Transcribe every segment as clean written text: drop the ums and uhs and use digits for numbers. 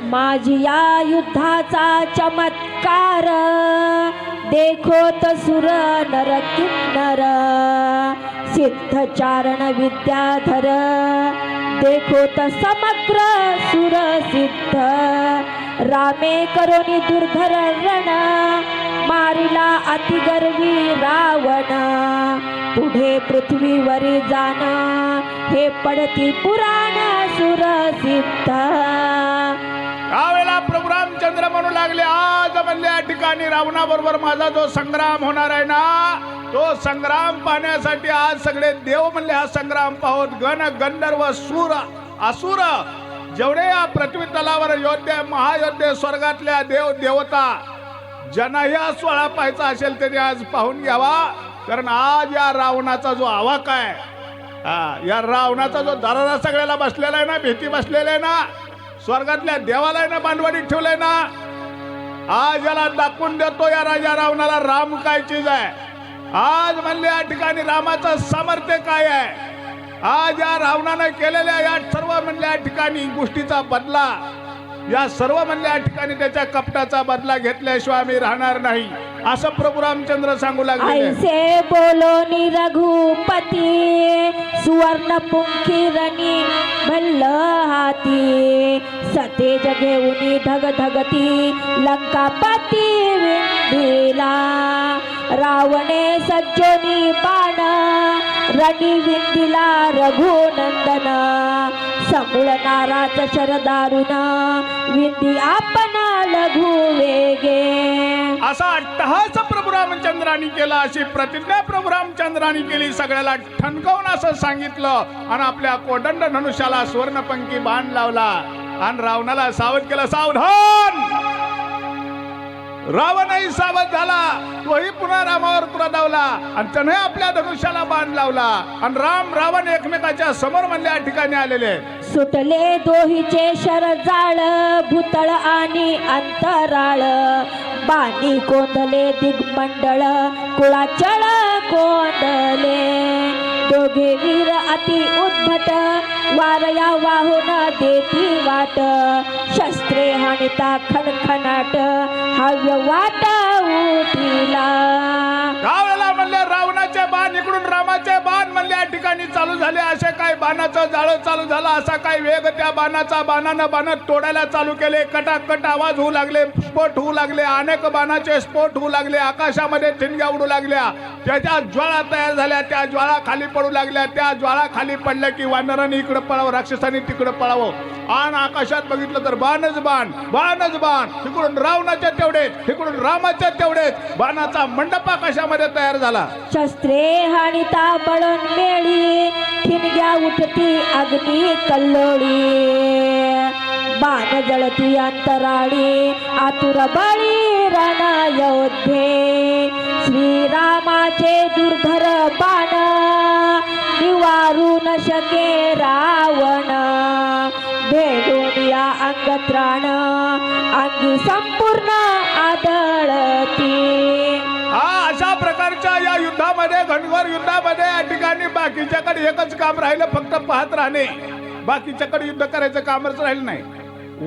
माझी या युद्धाचा चमत्कार देखोत सुर नर किन्नर सिद्ध चारण विद्याधर देखोत समग्र सुर सिद्ध रामे करोनी दुर्धर रण मारिला अतिगर्वी रावण पुढे पृथ्वीवरी जाण हे पडती पुराण सुर सिद्ध। त्यावेळेला प्रभू रामचंद्र म्हणू लागले आज म्हणले या ठिकाणी रावणाबरोबर माझा जो संग्राम होणार आहे ना तो संग्राम पाहण्यासाठी आज सगळे देव म्हणले हा संग्राम पाहोत गण गंधर्व सूर असुर जेवढे या पृथ्वी तलावर योद्धे महायोद्धे स्वर्गातल्या देव देवता ज्यांनाही हा सोहळा पाहायचा असेल त्यांनी आज पाहून घ्यावा कारण आज या रावणाचा जो आवाक आहे या रावणाचा जो दरारा सगळ्याला बसलेला आहे ना भीती बसलेला आहे ना स्वर्गातल्या देवाला आहे ना बांधवाडीत ठेवलंय ना आज याला दाखवून देतो या राजा रावणाला राम काय चीज आहे आज म्हणले या ठिकाणी रामाचं सामर्थ्य काय आहे आज या रावणाने केलेल्या या सर्व म्हणल्या ठिकाणी गोष्टीचा बदला या सर्व म्हणल्या ठिकाणी त्याच्या कपटाचा बदला घेतल्याशिवाय आम्ही राहणार नाही असं प्रभू रामचंद्र सांगू लागले। ऐसे बोलोनी रघुपती सुवर्ण पुंखिरणी भल्ल हाती सतेज घेऊनी धगधगती लंकापती विंधीला रावणे सज्जनी बाण रणी विंधीला रघुनंदन समूळ नाराच शरदारुण विंधी आपण लघु वेगे असा अट्टहास प्रभू रामचंद्रांनी केला अशी प्रतिज्ञा प्रभू रामचंद्रांनी केली सगळ्याला ठणकावून असं सांगितलं आणि आपल्या कोदंड धनुष्याला सुवर्णपंखी बाण लावला आणि रावणाला सावध केलं सावधान रावणही सावध झाला तोही पुन्हा रामावर क्रोधावला आणि त्याने आपल्या धनुष्याला बाण लावला आणि राम रावण एकमेकाच्या समोर म्हणल्या ठिकाणी आलेले सुटले दोहीचे शरजाळ भूतळ आणि अंतराळ बाणी कोंदले दिग्मंडळ कुळाचळ कोंदले दोघे वीर अति उद्भट वारया वाहून देती वाट शस्त्रे हाणिता खणखणाट हव्य वाट उठिला। त्यावेळेला म्हणले रावणाचे बाण इकडून रामाचे बाण म्हणले या ठिकाणी चालू झाले असे काय बाणाचं जाळं चालू झालं असा काय वेग त्या बाणाचा बाणानं बाण तोडायला चालू केले कटाकट आवाज होऊ लागले स्फोट होऊ लागले अनेक बाणाचे स्फोट होऊ लागले आकाशामध्ये ठिणग्या उडू लागल्या त्याच्या ज्वाळा तयार झाल्या त्या ज्वाळा खाली पडू लागल्या त्या ज्वाळा खाली पडल्या की वानरांनी इकडे पळावं राक्षसांनी तिकडे पळावं आणि आकाशात बघितलं तर बाणच बाण बाणच बाण तिकडून रावणाच्या तेवढेच तिकडून रामाच्या तेवढेच बाणाचा मंडप आकाशामध्ये तयार झाला। शस्त्रे हाणिता बळून मेळी ठिणग्या उठती अग्नी कल्लोळी बाण जळती अंतराळी आतुर बळी रण योद्धे श्रीरामाचे दुर्धर बाण निवारू न शके रावण भेटून या अंगत्राण अंगी संपूर्ण आदळती। अशा प्रकारच्या या युद्धामध्ये घनघोर युद्धामध्ये या ठिकाणी बाकीच्याकडे एकच काम राहिलं फक्त पाहत राहणे बाकीच्याकडे युद्ध करायचं कामच राहिलं नाही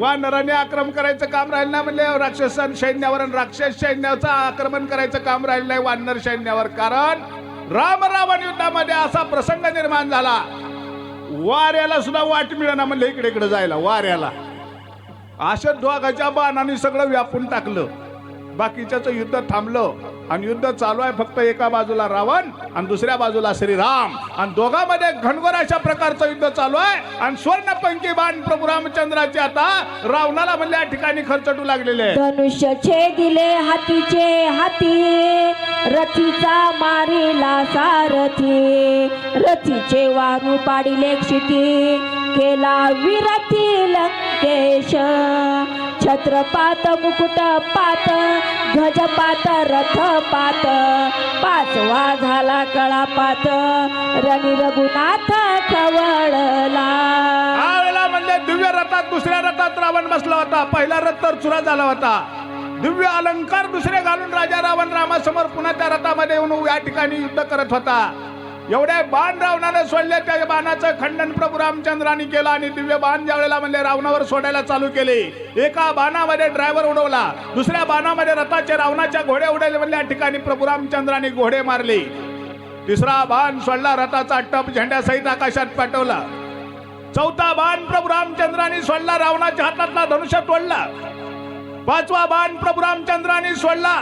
वानराने आक्रमण करायचं काम राहिलं नाही म्हणजे राक्षस सैन्यावर राक्षस सैन्याचं आक्रमण करायचं काम राहिलं नाही वानर सैन्यावर कारण राम रावण युद्धामध्ये असा प्रसंग निर्माण झाला वाऱ्याला सुद्धा वाट मिळेना म्हणले इकडे इकडे जायला वाऱ्याला अशा दोघाच्या बाणाने सगळं व्यापून टाकलं बाकीच्याचं युद्ध थांबलं आणि युद्ध चालू आहे फक्त एका बाजूला रावण आणि दुसऱ्या बाजूला श्रीराम आणि दोघांमध्ये घनघोर अशा प्रकारचं युद्ध चालू आहे आणि स्वर्णपंखी बाण प्रभू रामचंद्राचे आता रावणाला म्हणले या ठिकाणी खर्चटू लागलेले धनुष्य छेदिले हातीचे हाती रथीचा मारिला सारथी रथीचे वारू पाडिले क्षिती केला विरथी लंकेश छत्रपात मुकुट पात ध्वजपात रथपात पाचवा झाला कळापात रणी रघुनाथ खवळला। त्यावेळेला म्हणजे दिव्य रथात दुसऱ्या रथात रावण बसला होता पहिला रथ तर चुरा झाला होता दिव्य अलंकार दुसरे घालून राजा रावण रामासमोर पुन्हा त्या रथामध्ये येऊन या ठिकाणी युद्ध करत होता एवढे बाण रावणाने सोडले, त्या बाणाचं खंडन प्रभू रामचंद्राने केलं आणि दिव्य बाण ज्या वेळेला म्हणजे रावणावर सोडायला चालू केले, एका बाणामध्ये ड्रायव्हर उडवला, दुसऱ्या बाणामध्ये रथाचे रावणाच्या घोडे उडवले, म्हणजे या ठिकाणी प्रभू रामचंद्राने घोडे मारले. तिसरा बाण सोडला, रथाचा टप झेंड्यासहित आकाशात पाठवला. चौथा बाण प्रभू रामचंद्राने सोडला, रावणाच्या हातातला धनुष्य तोडला. पाचवा बाण प्रभू रामचंद्राने सोडला,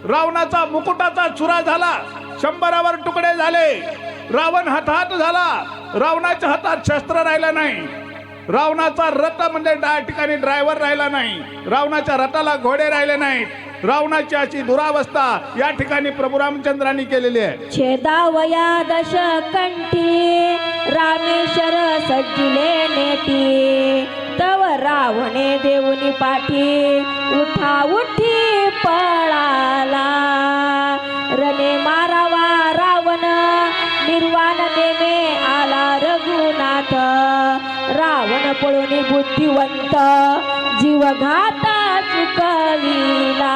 रावणाचा मुकुटाचा चुरा झाला, 100वर तुकडे झाले. रावण हताहत झाला, रावणाच्या हातात शस्त्र राहिलं नाही, रावणाचा रथ म्हणजे ठिकाणी ड्रायव्हर राहिला नाही, रावणाच्या रथाला घोडे राहिले नाहीत. रावणाची अशी दुरावस्था या ठिकाणी प्रभू रामचंद्रांनी केलेली आहे. छेदावया दशकंठी रामेश्वर सज्जिले नेटी, तव रावणे देऊनी पाठी उठा उठी पळाला. रणे मारावा रावण निर्वाण नेमे आला रघुनाथ, रावण पळून बुद्धिवंत जीवघात चुकविला.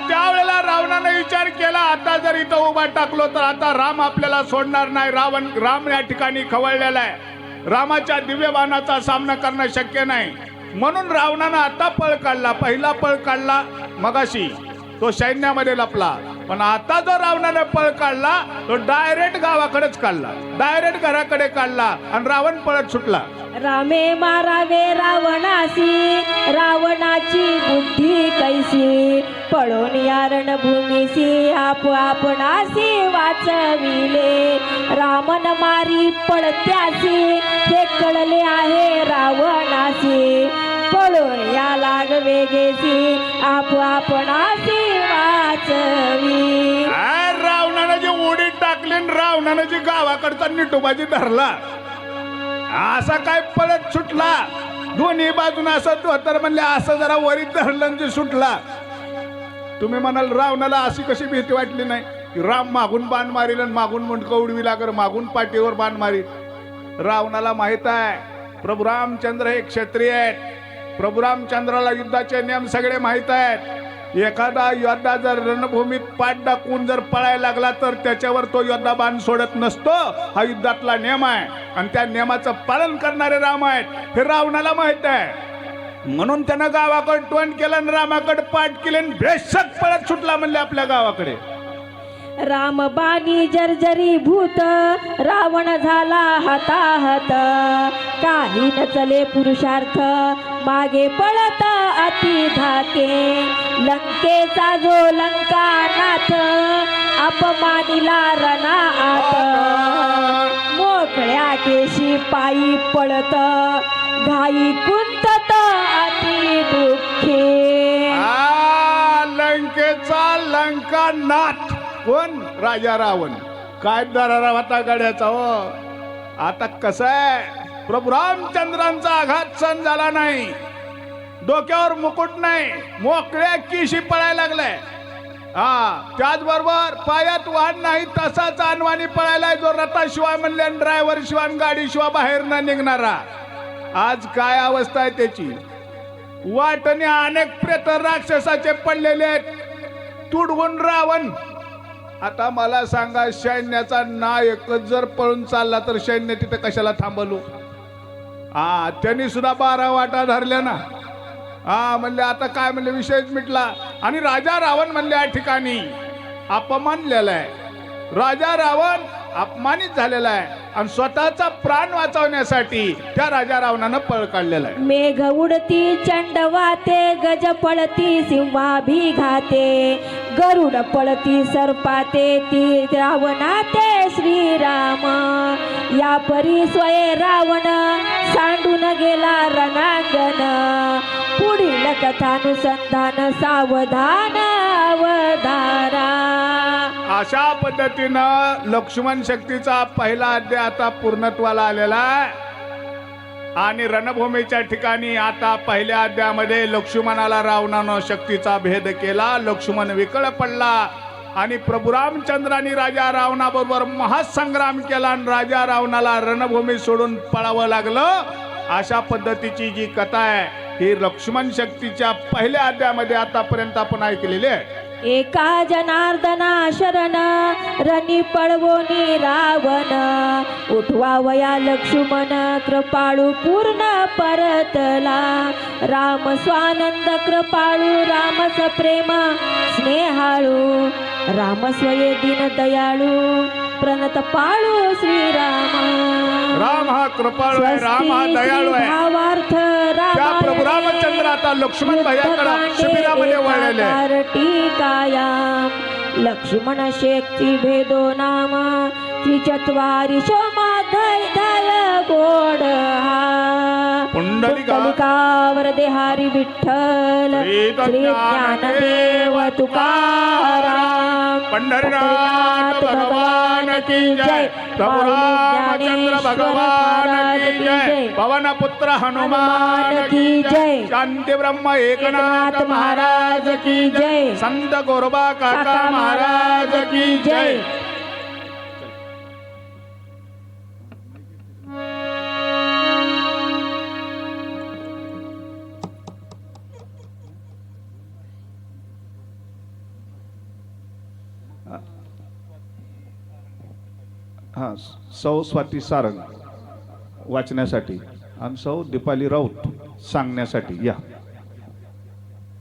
त्यावेळेला रावणाने विचार केला, आता जर इथं उभा टाकलो तर आता राम आपल्याला सोडणार नाही. राम या ठिकाणी खवळलेला आहे, रामाच्या दिव्य बाणाचा सामना करणं शक्य नाही. म्हणून रावणानं आता पळ काढला. पहिला पळ काढला मगाशी, तो सैन्यामध्ये लपला. पण आता जो रावणाने पळ काढला तो डायरेक्ट गावाकडेच काढला, डायरेक्ट घराकडे काढला आणि रावण पळत सुटला. रामे मारावे रावणासी, रावणाची बुद्धी कैसी, पळून या रणभूमीसी आपणासी वाचविले. रामन मारी पळत्यासी हे कळले आहे रावणासी, पळून या लाग वेगेसी आपणासी वाचवी. रावणाने जी उडी टाकली, रावणाने जी गावाकडचा निटोबाजी धरला, असा काय पळत सुटला. दोन्ही बाजून असं धोतर म्हणले, असं जरा वरीत धरलं सुटला. तुम्ही म्हणाल रावणाला अशी कशी भीती वाटली नाही? राम मागून बाण मारील आणि मागून मुंडकं उडवी लागल, मागून पाठीवर बाण मारील. रावणाला माहित आहे प्रभू रामचंद्र हे क्षत्रिय आहेत, प्रभू रामचंद्राला युद्धाचे नियम सगळे माहित आहेत. एखादा योद्धा जर रणभूमीत पाठ दाखवून जर पळायला लागला तर त्याच्यावर तो योद्धा बाण सोडत नसतो. हा युद्धातला नियम आहे आणि त्या नियमाचं पालन करणारे राम आहेत हे रावणाला माहित आहे. म्हणून त्यानं गावाकडे तोंड केलं आणि रामाकडे पाठ केले आणि बेशक पळत सुटला म्हणले आपल्या गावाकडे. रामबाणी जर्जरी भूत रावण झाला हताहत, काही नचले पुरुषार्थ मागे पळत अति धाके. लंकेचा जो लंकानाथ अपमानिला रणाआत, मोकळ्या केशी पायी पळत घाई कुंतत अति दुःखे. लंकेचा लंकानाथ कोण? राजा रावण. काय दरारा होता गाड्याचा हो. आता कसं आहे, प्रभू रामचंद्रांचा आघात सहन झाला नाही, डोक्यावर मुकुट नाही, मोकळ्या केशी पळायला लागलाय. त्याचबरोबर पायात वाहन नाही, तसाच अनवाणी पळायला जो रथाशिवाय म्हणले ड्रायव्हर शिवाय गाडीशिवाय बाहेर न निघणारा. आज काय अवस्था आहे त्याची. वाटणे अनेक प्रेत राक्षसाचे पडलेले आहेत, तुडवून रावण. आता मला सांगा, सैन्याचा नायकच जर पळून चालला तर सैन्य तिथे कशाला थांबलो? त्यांनी सुद्धा 12 वाटा धरल्या ना. म्हणले आता काय म्हणले, विषयच मिटला. आणि राजा रावण म्हणले या ठिकाणी अपमानलेला आहे. राजा रावण अपमानित झालेला आहे आणि स्वतःचा प्राण वाचवण्यासाठी त्या राजा रावणानं पळ काढलेला आहे. मेघ उडती चंडवाते, गज पळती सिंहाभी घाते, गरुड पळती सर्पाते, ती रावणाते श्रीराम. या परी स्वये रावण सांडून गेला रणांगण, पुढील कथानुसंधान सावधान अवधारा. अशा पद्धतीनं लक्ष्मण शक्तीचा पहिला अध्याय आता पूर्णत्वाला आलेला आहे आणि रणभूमीच्या ठिकाणी आता पहिल्या अध्यायामध्ये लक्ष्मणाला रावणानं शक्तीचा भेद केला. लक्ष्मण विकळ पडला आणि प्रभू रामचंद्रांनी राजा रावणाबरोबर महासंग्राम केला आणि राजा रावणाला रणभूमी सोडून पळावं लागलं. अशा पद्धतीची जी कथा आहे ही लक्ष्मण शक्तीच्या पहिल्या अध्यायामध्ये आतापर्यंत आपण ऐकलेली आहे. एका जनार्दना शरण रणी पळवोनी रावण उठवावया लक्ष्मण कृपाळू पूर्ण परतला राम स्वानंद कृपाळू रामस प्रेम स्नेहाळू राम स्वये दीन दयाळू प्रणत पाळू श्रीराम राम हा कृपाळू आहे, राम हा दयाळू आहे. भावार्थ त्या प्रभू रामचंद्र आता लक्ष्मण भैयाकडे शिबिरामध्ये वळलेले आहे. टीकाया लक्ष्मण शेक्ती भेदो नाम त्रिचत्वारी शोमाधय दय गोड हा पुंडलिकावर देहारी विठ्ठल श्री ज्ञानदेव तुकाराम पंढरीनाथ भगवान की जय, प्रभु रामचंद्र भगवान की जय, पवन पुत्र हनुमान की जय, शांती ब्रह्म एकनाथ महाराज की जय, संत गोरबा काका महाराज की जय. हा सौ स्वाती सारंग वाचण्यासाठी आणि सौ दीपाली राऊत सांगण्यासाठी या.